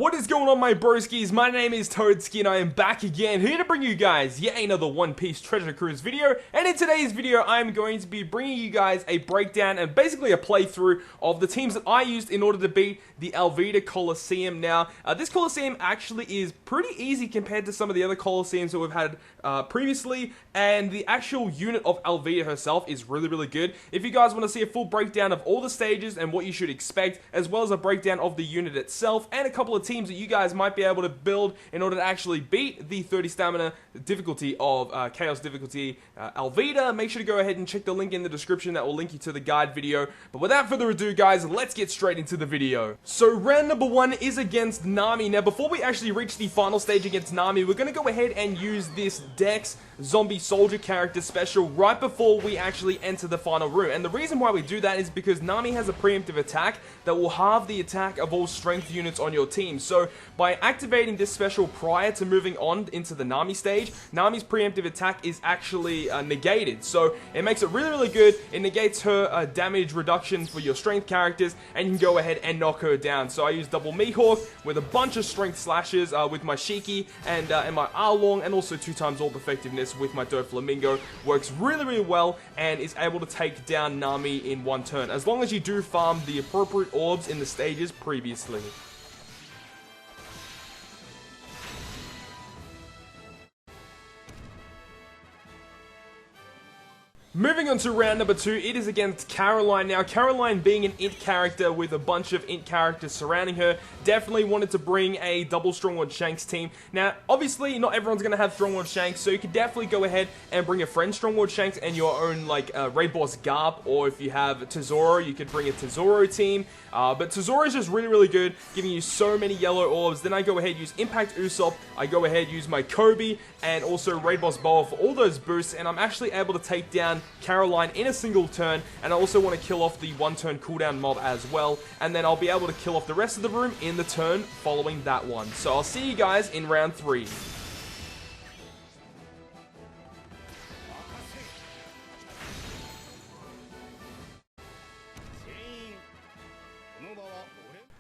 What is going on, my broskiis? My name is Toadski and I am back again, here to bring you guys yet another One Piece Treasure Cruise video. And in today's video, I'm going to be bringing you guys a breakdown and basically a playthrough of the teams that I used in order to beat the Alvida Coliseum. Now, this Coliseum actually is pretty easy compared to some of the other Coliseums that we've had previously, and the actual unit of Alvida herself is really good. If you guys want to see a full breakdown of all the stages and what you should expect, as well as a breakdown of the unit itself and a couple of teams that you guys might be able to build in order to actually beat the 30 stamina difficulty of Chaos difficulty Alvida, make sure to go ahead and check the link in the description that will link you to the guide video. But without further ado, guys, let's get straight into the video. So round number 1 is against Nami. Now before we actually reach the final stage against Nami, we're going to go ahead and use this Dex zombie soldier character special right before we actually enter the final room. And the reason why we do that is because Nami has a preemptive attack that will halve the attack of all strength units on your team. So by activating this special prior to moving on into the Nami stage, Nami's preemptive attack is actually negated. So it makes it really good. It negates her damage reduction for your strength characters, and you can go ahead and knock her down. So I use double Mihawk with a bunch of strength slashes with my Shiki and my Arlong, and also 2x orb effectiveness with my Doflamingo. Works really well and is able to take down Nami in one turn, as long as you do farm the appropriate orbs in the stages previously. Moving on to round number 2, it is against Caroline. Now, Caroline, being an int character with a bunch of int characters surrounding her, definitely wanted to bring a double Strongword Shanks team. Now, obviously, not everyone's going to have Strongword Shanks, so you could definitely go ahead and bring a friend Strongword Shanks and your own, like, Raid Boss Garp, or if you have Tesoro, you could bring a Tesoro team. But Tesoro is just really good, giving you so many yellow orbs. Then I go ahead and use Impact Usopp, I go ahead and use my Kobe, and also Raid Boss Boa for all those boosts, and I'm actually able to take down Caroline in a single turn, and I also want to kill off the one-turn cooldown mob as well, and then I'll be able to kill off the rest of the room in the turn following that one. So I'll see you guys in round 3.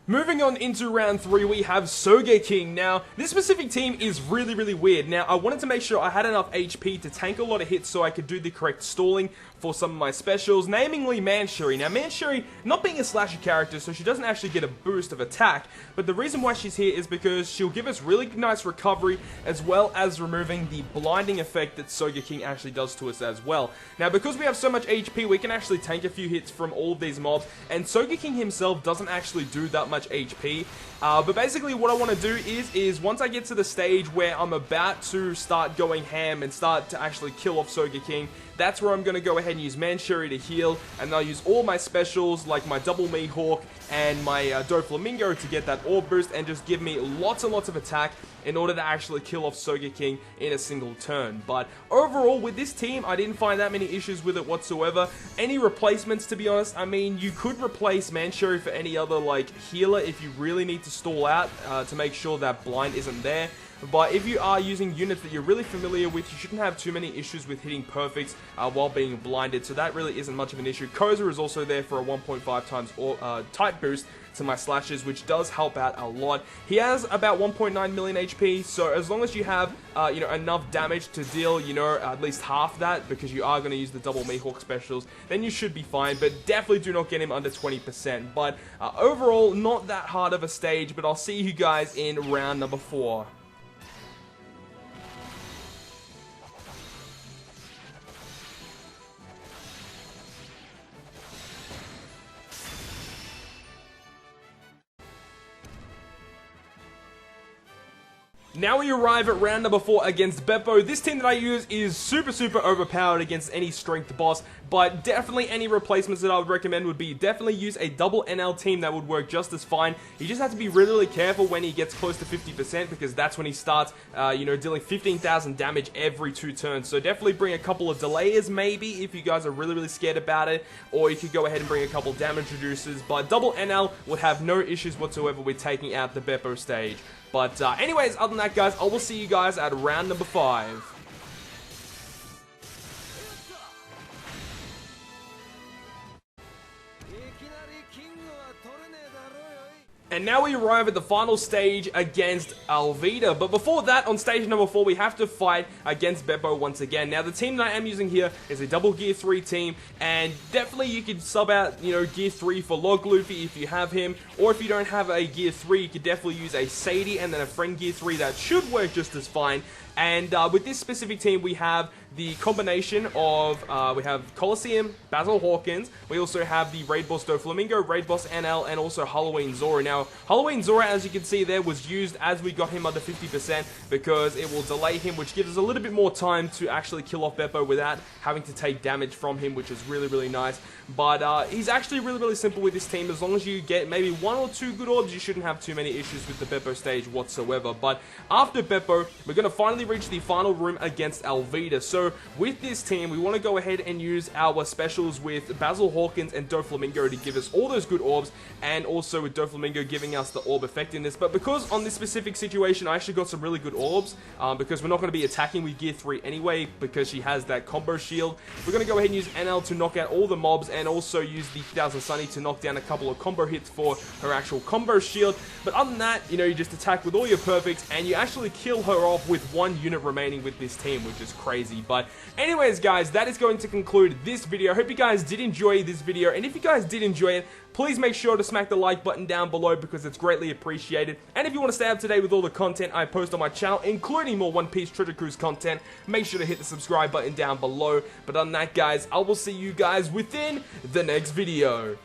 Moving on into round 3, we have Sogeking. Now, this specific team is really weird. Now, I wanted to make sure I had enough HP to tank a lot of hits so I could do the correct stalling for some of my specials, namely Manshuri. Now, Manshuri, not being a slasher character, so she doesn't actually get a boost of attack, but the reason why she's here is because she'll give us really nice recovery, as well as removing the blinding effect that Sogeking actually does to us as well. Now, because we have so much HP, we can actually tank a few hits from all of these mobs, and Sogeking himself doesn't actually do that much HP. But basically what I want to do is once I get to the stage where I'm about to start going ham and start to actually kill off Sogeking, that's where I'm going to go ahead and use Manshuri to heal, and I'll use all my specials like my double Mihawk and my Doflamingo to get that orb boost and just give me lots and lots of attack in order to actually kill off Sogeking in a single turn. But overall, with this team, I didn't find that many issues with it whatsoever. Any replacements, to be honest, I mean, you could replace Manshuri for any other, like, healer if you really need to stall out to make sure that blind isn't there. But if you are using units that you're really familiar with, you shouldn't have too many issues with hitting perfects while being blinded, so that really isn't much of an issue. Koza is also there for a 1.5 times type boost to my slashes, which does help out a lot. He has about 1.9 million HP, so as long as you have you know, enough damage to deal, you know, at least half that, because you are going to use the double Mihawk specials, then you should be fine. But definitely do not get him under 20%. But overall, not that hard of a stage, but I'll see you guys in round number 4. Now we arrive at round number 4 against Bepo. This team that I use is super overpowered against any strength boss, but definitely any replacements that I would recommend would be definitely use a double NL team. That would work just as fine. You just have to be really careful when he gets close to 50%, because that's when he starts, you know, dealing 15,000 damage every 2 turns. So definitely bring a couple of delayers maybe if you guys are really scared about it, or you could go ahead and bring a couple damage reducers, but double NL would have no issues whatsoever with taking out the Bepo stage. But anyways, other than that, guys, I will see you guys at round number 5. And now we arrive at the final stage against Alvida. But before that, on stage number 4, we have to fight against Bepo once again. Now, the team that I am using here is a double Gear 3 team. And definitely you could sub out, Gear 3 for Log Luffy if you have him. Or if you don't have a Gear 3, you could definitely use a Sadie and then a friend Gear 3. That should work just as fine. And with this specific team, we have the combination of, we have Coliseum, Basil Hawkins, we also have the Raid Boss Doflamingo, Raid Boss NL, and also Halloween Zora. Now, Halloween Zora, as you can see there, was used as we got him under 50% because it will delay him, which gives us a little bit more time to actually kill off Bepo without having to take damage from him, which is really, really nice. But he's actually really, really simple with this team. As long as you get maybe 1 or 2 good orbs, you shouldn't have too many issues with the Bepo stage whatsoever. But after Bepo, we're going to finally reach the final room against Alvida. So with this team, we want to go ahead and use our specials with Basil Hawkins and Doflamingo to give us all those good orbs, and also with Doflamingo giving us the orb effectiveness. But because on this specific situation, I actually got some really good orbs, because we're not going to be attacking with Gear 3 anyway, because she has that combo shield. We're going to go ahead and use NL to knock out all the mobs, and also use the 1000 Sunny to knock down a couple of combo hits for her actual combo shield. But other than that, you just attack with all your perfects, and you actually kill her off with 1 unit remaining with this team, which is crazy. But anyways, guys, that is going to conclude this video. I hope you guys did enjoy this video, and if you guys did enjoy it, please make sure to smack the like button down below because it's greatly appreciated. And if you want to stay up to date with all the content I post on my channel, including more One Piece Treasure Cruise content, make sure to hit the subscribe button down below. But other than that, guys, I will see you guys within the next video.